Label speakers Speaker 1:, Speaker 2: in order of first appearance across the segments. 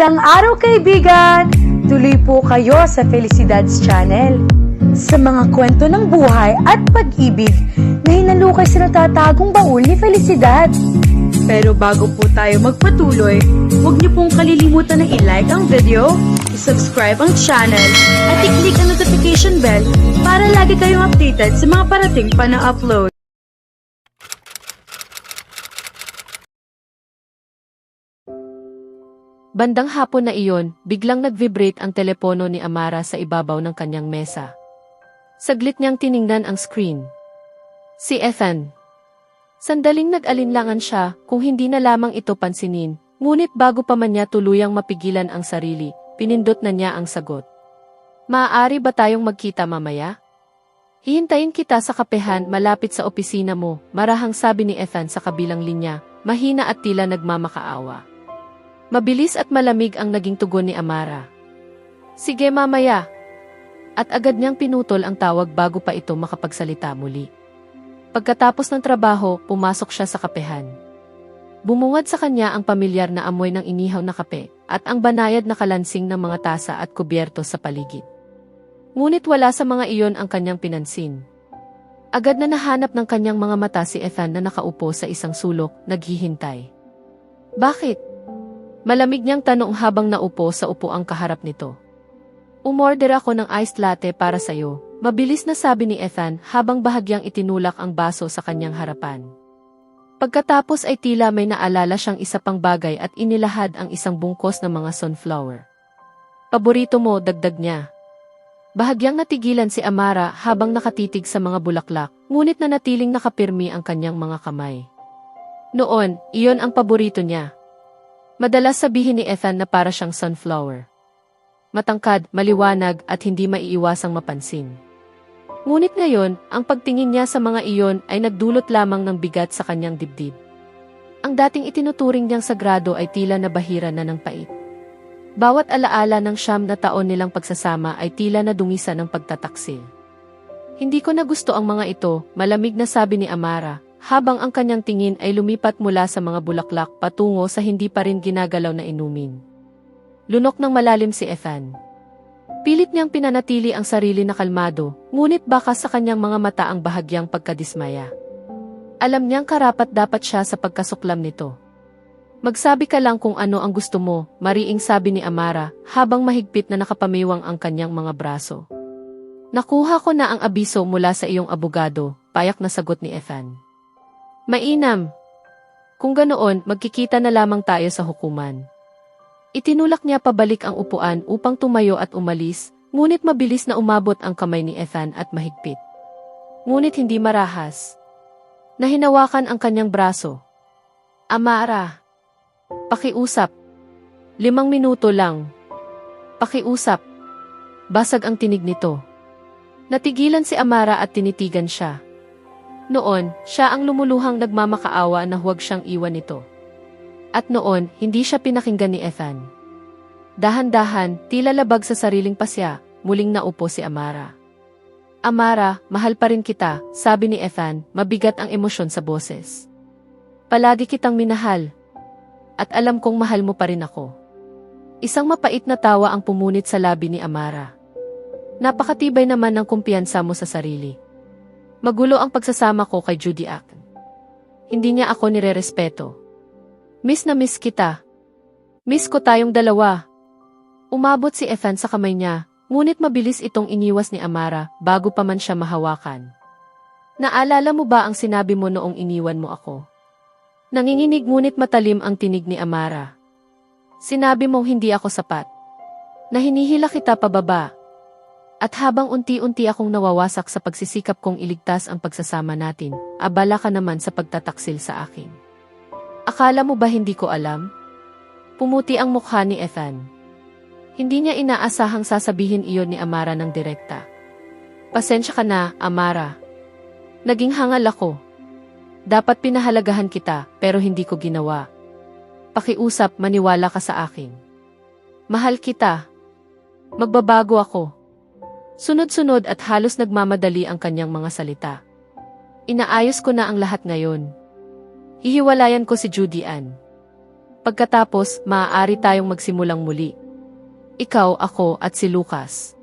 Speaker 1: Magandang araw kaibigan! Tuloy po kayo sa Felicidad's Channel. Sa mga kwento ng buhay at pag-ibig na hinalukay sa natatagong baul ni Felicidad. Pero bago po tayo magpatuloy, huwag niyo pong kalilimutan na i-like ang video, i-subscribe ang channel, at i-click ang notification bell para lagi kayong updated sa mga parating pa na upload.
Speaker 2: Bandang hapon na iyon, biglang nag-vibrate ang telepono ni Amara sa ibabaw ng kanyang mesa. Saglit niyang tiningnan ang screen. Si Ethan. Sandaling nag-alinlangan siya kung hindi na lamang ito pansinin, ngunit bago pa man niya tuluyang mapigilan ang sarili, pinindot na niya ang sagot. Maaari ba tayong magkita mamaya? Hihintayin kita sa kapehan malapit sa opisina mo, marahang sabi ni Ethan sa kabilang linya, mahina at tila nagmamakaawa. Mabilis at malamig ang naging tugon ni Amara. Sige mamaya. At agad niyang pinutol ang tawag bago pa ito makapagsalita muli. Pagkatapos ng trabaho, pumasok siya sa kapehan. Bumungad sa kanya ang pamilyar na amoy ng inihaw na kape at ang banayad na kalansing ng mga tasa at kubyerto sa paligid. Ngunit wala sa mga iyon ang kanyang pinansin. Agad na nahanap ng kanyang mga mata si Ethan na nakaupo sa isang sulok, naghihintay. Bakit? Malamig niyang tanong habang naupo sa upuang kaharap nito. Umorder ako ng iced latte para sa'yo, mabilis na sabi ni Ethan habang bahagyang itinulak ang baso sa kanyang harapan. Pagkatapos ay tila may naalala siyang isa pang bagay at inilahad ang isang bungkos ng mga sunflower. Paborito mo, dagdag niya. Bahagyang natigilan si Amara habang nakatitig sa mga bulaklak, ngunit nanatiling nakapirmi ang kanyang mga kamay. Noon, iyon ang paborito niya. Madalas sabihin ni Ethan na para siyang sunflower. Matangkad, maliwanag at hindi maiiwasang mapansin. Ngunit ngayon, ang pagtingin niya sa mga iyon ay nagdulot lamang ng bigat sa kanyang dibdib. Ang dating itinuturing niyang sagrado ay tila nabahira na ng pait. Bawat alaala ng 9 na taon nilang pagsasama ay tila na dumisa ng pagtataksil. Hindi ko na gusto ang mga ito, malamig na sabi ni Amara, habang ang kanyang tingin ay lumipat mula sa mga bulaklak patungo sa hindi pa rin ginagalaw na inumin. Lunok ng malalim si Ethan. Pilit niyang pinanatili ang sarili na kalmado, ngunit baka sa kanyang mga mata ang bahagyang pagkadismaya. Alam niyang karapat-dapat siya sa pagkasuklam nito. Magsabi ka lang kung ano ang gusto mo, mariing sabi ni Amara, habang mahigpit na nakapamiwang ang kanyang mga braso. Nakuha ko na ang abiso mula sa iyong abogado, payak na sagot ni Ethan. Mainam. Kung ganoon, magkikita na lamang tayo sa hukuman. Itinulak niya pabalik ang upuan upang tumayo at umalis, ngunit mabilis na umabot ang kamay ni Ethan at mahigpit. Ngunit hindi marahas. Nahinawakan ang kanyang braso. Amara. Pakiusap. 5 minuto lang. Pakiusap. Basag ang tinig nito. Natigilan si Amara at tinitigan siya. Noon, siya ang lumuluhang nagmamakaawa na huwag siyang iwan nito. At noon, hindi siya pinakinggan ni Ethan. Dahan-dahan, tila labag sa sariling pasya, muling naupo si Amara. Amara, mahal pa rin kita, sabi ni Ethan, mabigat ang emosyon sa boses. Palagi kitang minahal. At alam kong mahal mo pa rin ako. Isang mapait na tawa ang pumunit sa labi ni Amara. Napakatibay naman ng kumpiyansa mo sa sarili. Magulo ang pagsasama ko kay Judy Ak. Hindi niya ako nirerespeto. Miss na miss kita. Miss ko tayong dalawa. Umabot si Ethan sa kamay niya, ngunit mabilis itong iniwas ni Amara bago pa man siya mahawakan. Naalala mo ba ang sinabi mo noong iniwan mo ako? Nanginginig ngunit matalim ang tinig ni Amara. Sinabi mong hindi ako sapat. Na hinihila kita pababa. At habang unti-unti akong nawawasak sa pagsisikap kong iligtas ang pagsasama natin, abala ka naman sa pagtataksil sa akin. Akala mo ba hindi ko alam? Pumuti ang mukha ni Ethan. Hindi niya inaasahang sasabihin iyon ni Amara ng direkta. Pasensya ka na, Amara. Naging hangal ako. Dapat pinahalagahan kita, pero hindi ko ginawa. Pakiusap, maniwala ka sa akin. Mahal kita. Magbabago ako. Sunod-sunod at halos nagmamadali ang kanyang mga salita. Inaayos ko na ang lahat ngayon. Hihiwalayan ko si Judy Ann. Pagkatapos, maaari tayong magsimulang muli. Ikaw, ako, at si Lucas.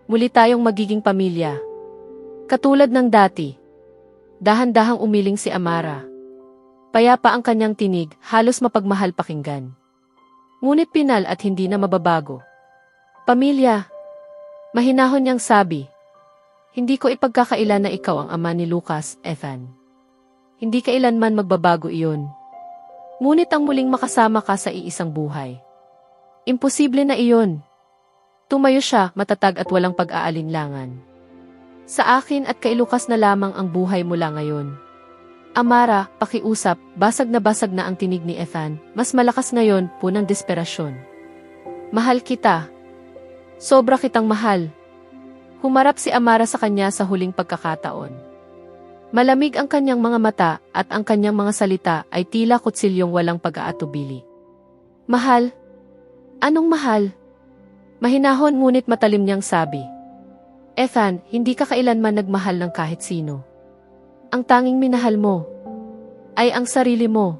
Speaker 2: Muli tayong magiging pamilya. Katulad ng dati. Dahan-dahang umiling si Amara. Payapa ang kanyang tinig, halos mapagmahal pakinggan. Ngunit pinal at hindi na mababago. Pamilya. Mahinahon niyang sabi. Hindi ko ipagkakailan na ikaw ang ama ni Lucas, Ethan. Hindi kailanman magbabago iyon. Ngunit ang muling makasama ka sa iisang buhay. Imposible na iyon. Tumayo siya, matatag at walang pag-aalinlangan. Sa akin at kay Lucas na lamang ang buhay mula ngayon. Amara, pakiusap, basag na ang tinig ni Ethan, mas malakas ngayon, punang desperasyon. Mahal kita. Sobra kitang mahal. Humarap si Amara sa kanya sa huling pagkakataon. Malamig ang kanyang mga mata at ang kanyang mga salita ay tila kutsilyong walang pag-aatubili. Mahal? Anong mahal? Mahinahon ngunit matalim niyang sabi. Ethan, hindi ka kailanman nagmahal ng kahit sino. Ang tanging minahal mo ay ang sarili mo.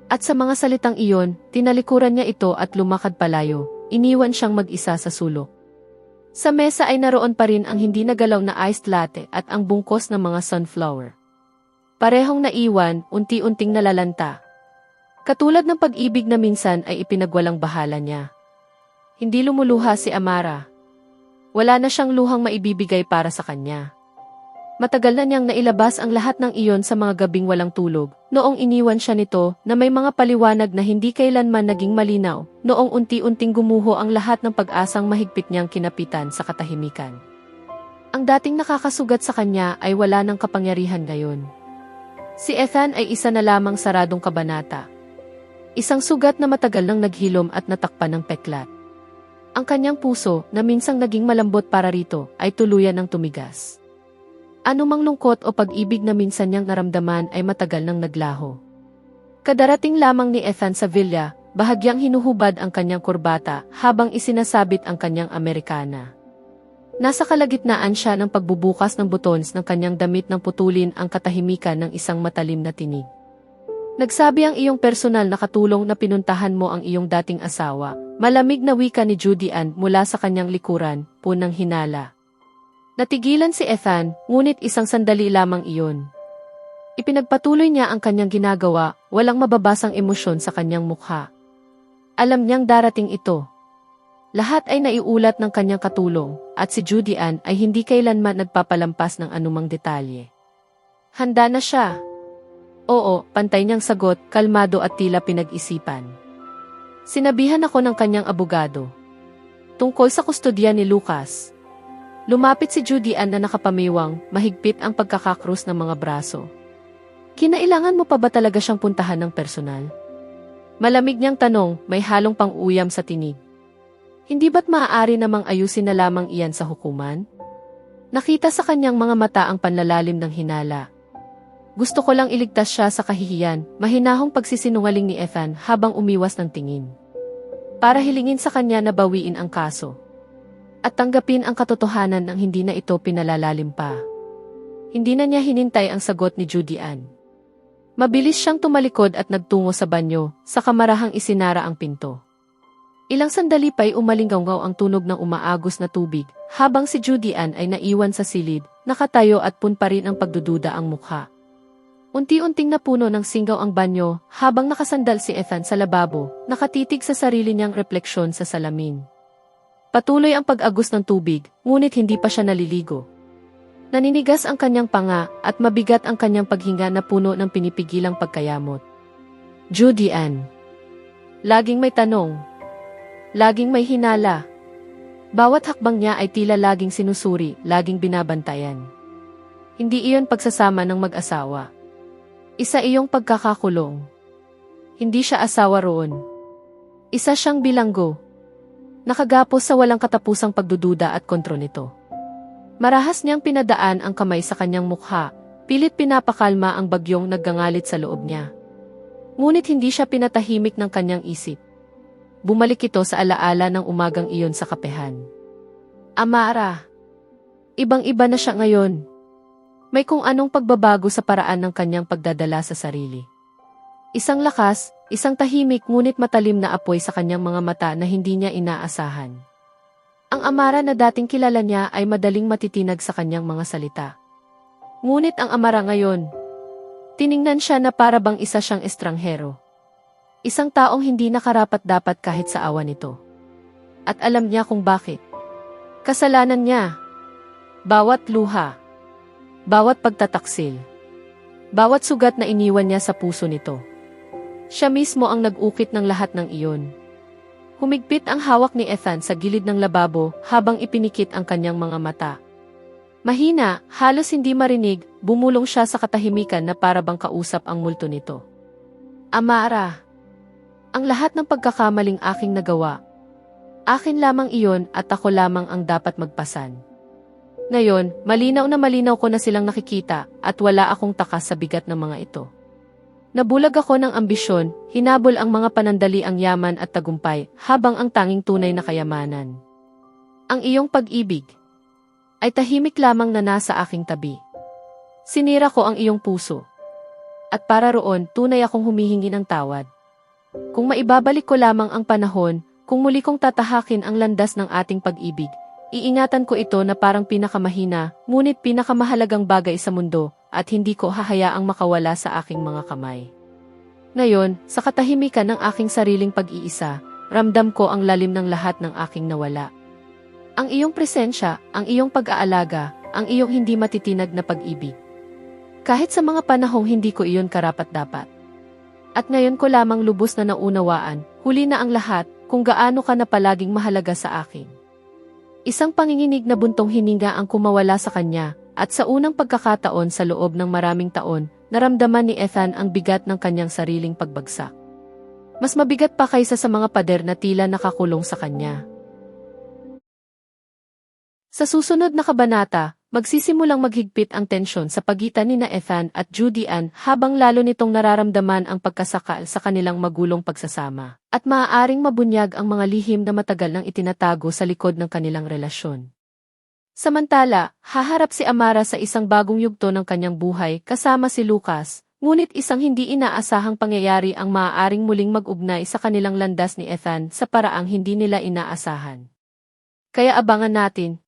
Speaker 2: At sa mga salitang iyon, tinalikuran niya ito at lumakad palayo, iniwan siyang mag-isa sa sulok. Sa mesa ay naroon pa rin ang hindi nagalaw na iced latte at ang bungkos ng mga sunflower. Parehong naiwan, unti-unting nalalanta. Katulad ng pag-ibig na minsan ay ipinagwalang bahala niya. Hindi lumuluha si Amara. Wala na siyang luhang maibibigay para sa kanya. Matagal na niyang nailabas ang lahat ng iyon sa mga gabing walang tulog, noong iniwan siya nito na may mga paliwanag na hindi kailanman naging malinaw, noong unti-unting gumuho ang lahat ng pag-asang mahigpit niyang kinapitan sa katahimikan. Ang dating nakakasugat sa kanya ay wala ng kapangyarihan ngayon. Si Ethan ay isa na lamang saradong kabanata. Isang sugat na matagal nang naghilom at natakpan ng peklat. Ang kanyang puso, na minsang naging malambot para rito, ay tuluyan ng tumigas. Anumang lungkot o pag-ibig na minsan niyang naramdaman ay matagal nang naglaho. Kadarating lamang ni Ethan sa villa, bahagyang hinuhubad ang kanyang kurbata habang isinasabit ang kanyang Amerikana. Nasa kalagitnaan siya ng pagbubukas ng buttons ng kanyang damit nang putulin ang katahimikan ng isang matalim na tinig. Nagsabi ang iyong personal na katulong na pinuntahan mo ang iyong dating asawa. Malamig na wika ni Judy Ann mula sa kanyang likuran, punang hinala. Natigilan si Ethan, ngunit isang sandali lamang iyon. Ipinagpatuloy niya ang kanyang ginagawa, walang mababasang emosyon sa kanyang mukha. Alam niyang darating ito. Lahat ay naiulat ng kanyang katulong, at si Judy Ann ay hindi kailanman nagpapalampas ng anumang detalye. Handa na siya. Oo, pantay niyang sagot, kalmado at tila pinag-isipan. Sinabihan ako ng kanyang abogado. Tungkol sa kustodya ni Lucas. Lumapit si Judy Ann na nakapamiwang, mahigpit ang pagkakakrus ng mga braso. Kinailangan mo pa ba talaga siyang puntahan ng personal? Malamig niyang tanong, may halong pang-uyam sa tinig. Hindi ba't maaari namang ayusin na lamang iyan sa hukuman? Nakita sa kanyang mga mata ang panlalalim ng hinala. Gusto ko lang iligtas siya sa kahihiyan, mahinahong pagsisinungaling ni Ethan habang umiwas ng tingin. Para hilingin sa kanya na bawiin ang kaso. At tanggapin ang katotohanan ng hindi na ito pinalalalim pa. Hindi na niya hinintay ang sagot ni Judy Ann. Mabilis siyang tumalikod at nagtungo sa banyo, sa kamarahang isinara ang pinto. Ilang sandali pa'y umalinggaw ang tunog ng umaagos na tubig, habang si Judy Ann ay naiwan sa silid, nakatayo at punpa rin ang pagdududa ang mukha. Unti-unting napuno ng singgaw ang banyo, habang nakasandal si Ethan sa lababo, nakatitig sa sarili niyang refleksyon sa salamin. Patuloy ang pag-agos ng tubig, ngunit hindi pa siya naliligo. Naninigas ang kanyang panga at mabigat ang kanyang paghinga na puno ng pinipigilang pagkayamot. Judy Ann. Laging may tanong. Laging may hinala. Bawat hakbang niya ay tila laging sinusuri, laging binabantayan. Hindi iyon pagsasama ng mag-asawa. Isa iyong pagkakakulong. Hindi siya asawa roon. Isa siyang bilanggo. Nakagapos sa walang katapusang pagdududa at kontrol nito. Marahas niyang pinadaan ang kamay sa kanyang mukha, pilit pinapakalma ang bagyong naggangalit sa loob niya. Ngunit hindi siya pinatahimik ng kanyang isip. Bumalik ito sa alaala ng umagang iyon sa kapehan. Amara. Ibang-iba na siya ngayon. May kung anong pagbabago sa paraan ng kanyang pagdadala sa sarili. Isang lakas, Isang tahimik ngunit matalim na apoy sa kanyang mga mata na hindi niya inaasahan. Ang Amara na dating kilala niya ay madaling matitinag sa kanyang mga salita. Ngunit ang Amara ngayon, tiningnan siya na para bang isa siyang estranghero. Isang taong hindi nakarapat-dapat kahit sa awa nito. At alam niya kung bakit. Kasalanan niya. Bawat luha. Bawat pagtataksil. Bawat sugat na iniwan niya sa puso nito. Siya mismo ang nag-ukit ng lahat ng iyon. Humigpit ang hawak ni Ethan sa gilid ng lababo habang ipinikit ang kanyang mga mata. Mahina, halos hindi marinig, bumulong siya sa katahimikan na para bang kausap ang multo nito. Amara, ang lahat ng pagkakamaling aking nagawa. Akin lamang iyon at ako lamang ang dapat magpasan. Ngayon, malinaw ko na silang nakikita at wala akong takas sa bigat ng mga ito. Nabulag ako ng ambisyon, hinabol ang mga panandaliang yaman at tagumpay habang ang tanging tunay na kayamanan. Ang iyong pag-ibig ay tahimik lamang na nasa aking tabi. Sinira ko ang iyong puso. At para roon, tunay akong humihingi ng tawad. Kung maibabalik ko lamang ang panahon, kung muli kong tatahakin ang landas ng ating pag-ibig, iingatan ko ito na parang pinakamahina, ngunit pinakamahalagang bagay sa mundo, at hindi ko hahayaang makawala sa aking mga kamay. Ngayon, sa katahimikan ng aking sariling pag-iisa, ramdam ko ang lalim ng lahat ng aking nawala. Ang iyong presensya, ang iyong pag-aalaga, ang iyong hindi matitinag na pag-ibig. Kahit sa mga panahong hindi ko iyon karapat-dapat. At ngayon ko lamang lubos na naunawaan, huli na ang lahat, kung gaano ka na palaging mahalaga sa akin. Isang panginginig na buntong hininga ang kumawala sa kanya, at sa unang pagkakataon sa loob ng maraming taon, naramdaman ni Ethan ang bigat ng kanyang sariling pagbagsak. Mas mabigat pa kaysa sa mga pader na tila nakakulong sa kanya. Sa susunod na kabanata, magsisimulang maghigpit ang tensyon sa pagitan ni Ethan at Judy Ann habang lalo nitong nararamdaman ang pagkasakal sa kanilang magulong pagsasama. At maaaring mabunyag ang mga lihim na matagal nang itinatago sa likod ng kanilang relasyon. Samantala, haharap si Amara sa isang bagong yugto ng kanyang buhay kasama si Lucas, ngunit isang hindi inaasahang pangyayari ang maaaring muling mag-ugnay sa kanilang landas ni Ethan sa paraang hindi nila inaasahan. Kaya abangan natin,